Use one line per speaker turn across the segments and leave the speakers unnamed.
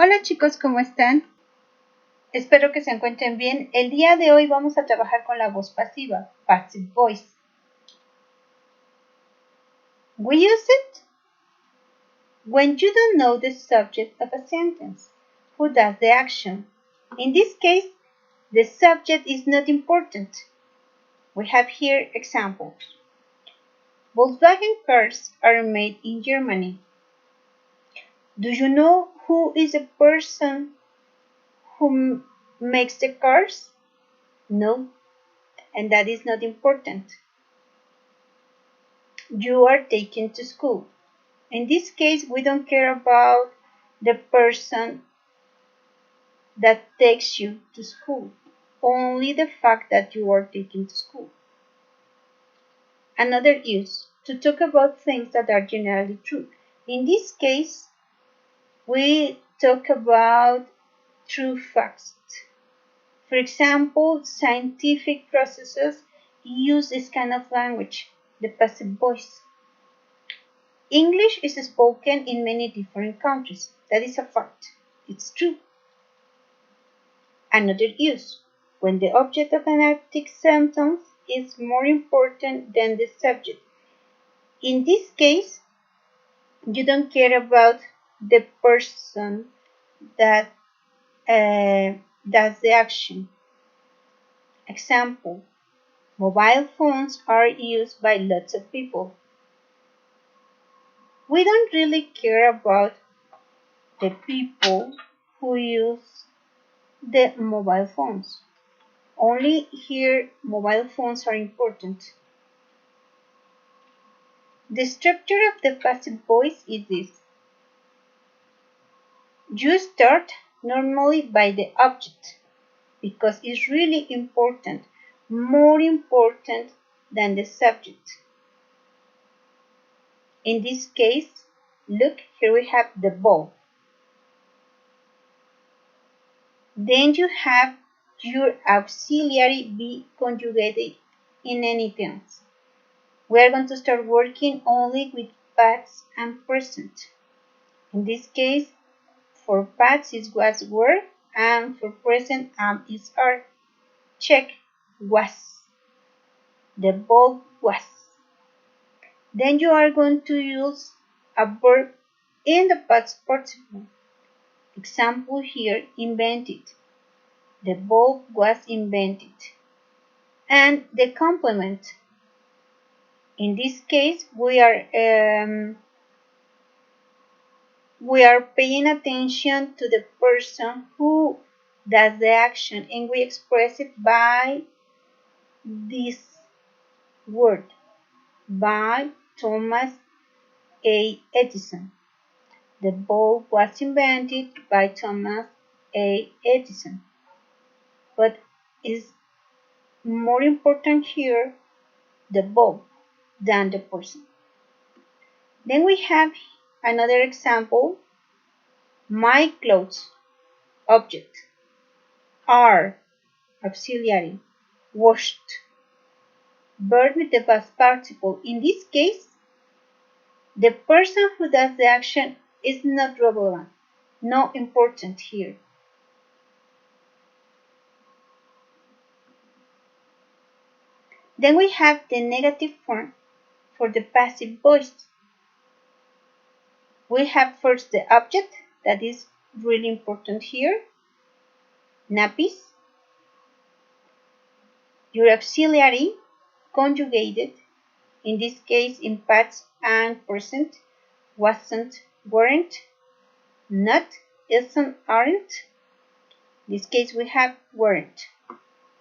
Hola chicos, ¿cómo están? Espero que se encuentren bien. El día de hoy vamos a trabajar con la voz pasiva, passive voice. We use it when you don't know the subject of a sentence. Who does the action? In this case, the subject is not important. We have here examples. Volkswagen cars are made in Germany. Do you know who is the person who makes the cars? No, and that is not important. You are taken to school. In this case, we don't care about the person that takes you to school, only the fact that you are taken to school. Another use, to talk about things that are generally true. In this case, we talk about true facts. For example, scientific processes use this kind of language, the passive voice. English is spoken in many different countries. That is a fact. It's true. Another use, when the object of an article sentence is more important than the subject. In this case, you don't care about the person that does the action. Example, mobile phones are used by lots of people. We don't really care about the people who use the mobile phones. Only here mobile phones are important. The structure of the passive voice is this. You start normally by the object because it's really important, more important than the subject. In this case, look, here we have the ball. Then you have your auxiliary be conjugated in any tense. We are going to start working only with past and present. In this case, for past is was were, and for present is are. Check was. The ball was. Then you are going to use a verb in the past participle. Example here, invented. The bulb was invented. And the complement. In this case, we are paying attention to the person who does the action, and we express it by this word, by Thomas A. Edison. The bulb was invented by Thomas A. Edison. But is more important here the bulb than the person. Then we have another example. My clothes, object, are, auxiliary, washed, verb with the past participle. In this case, the person who does the action is not relevant, not important here. Then we have the negative form for the passive voice. We have first the object, that is really important here, nappies, your auxiliary, conjugated, in this case in past and present, wasn't, weren't, not, isn't, aren't. In this case we have weren't.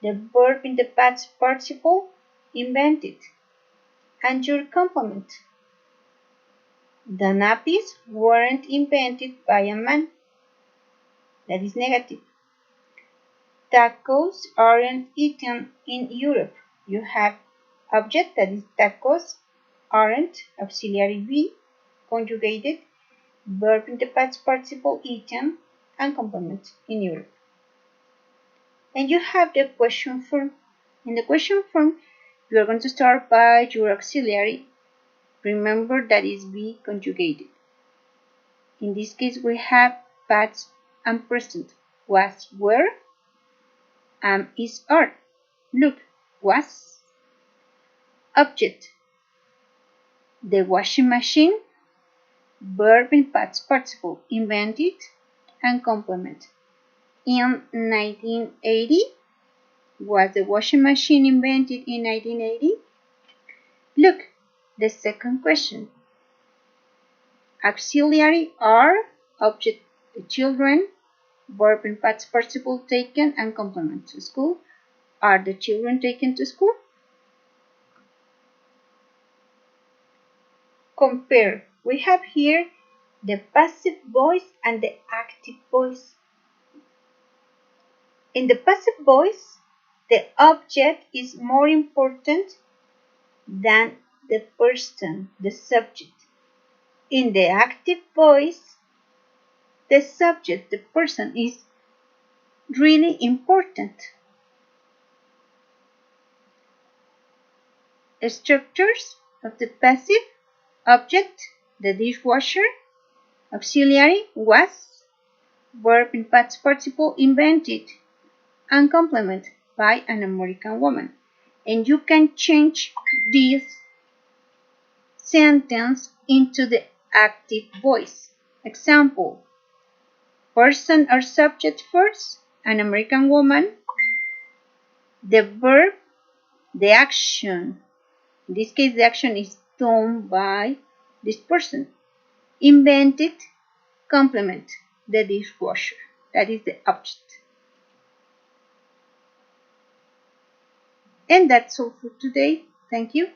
The verb in the past participle, invented. And your complement. The nappies weren't invented by a man. That is negative. Tacos aren't eaten in Europe. You have object, that is tacos, aren't, auxiliary be, conjugated, verb in the past participle eaten, and complement in Europe. And you have the question form. In the question form, you are going to start by your auxiliary. Remember that is be conjugated. In this case, we have past and present. Was, were, am, is, are. Look, was. Object. The washing machine. Verb in past participle. Invented and complement. In 1980. Was the washing machine invented in 1980? Look, the second question. Auxiliary are object the children, verb in past participle taken and complement to school. Are the children taken to school? Compare. We have here the passive voice and the active voice. In the passive voice, the object is more important than the person, the subject. In the active voice, the subject, the person, is really important. Structures of the passive: object, the dishwasher; auxiliary, was; verb in past participle, invented; and complement, by an American woman. And you can change this sentence into the active voice. Example: person or subject first, an American woman; the verb, the action. In this case, the action is done by this person. Invented, complement, the dishwasher. That is the object. And that's all for today. Thank you.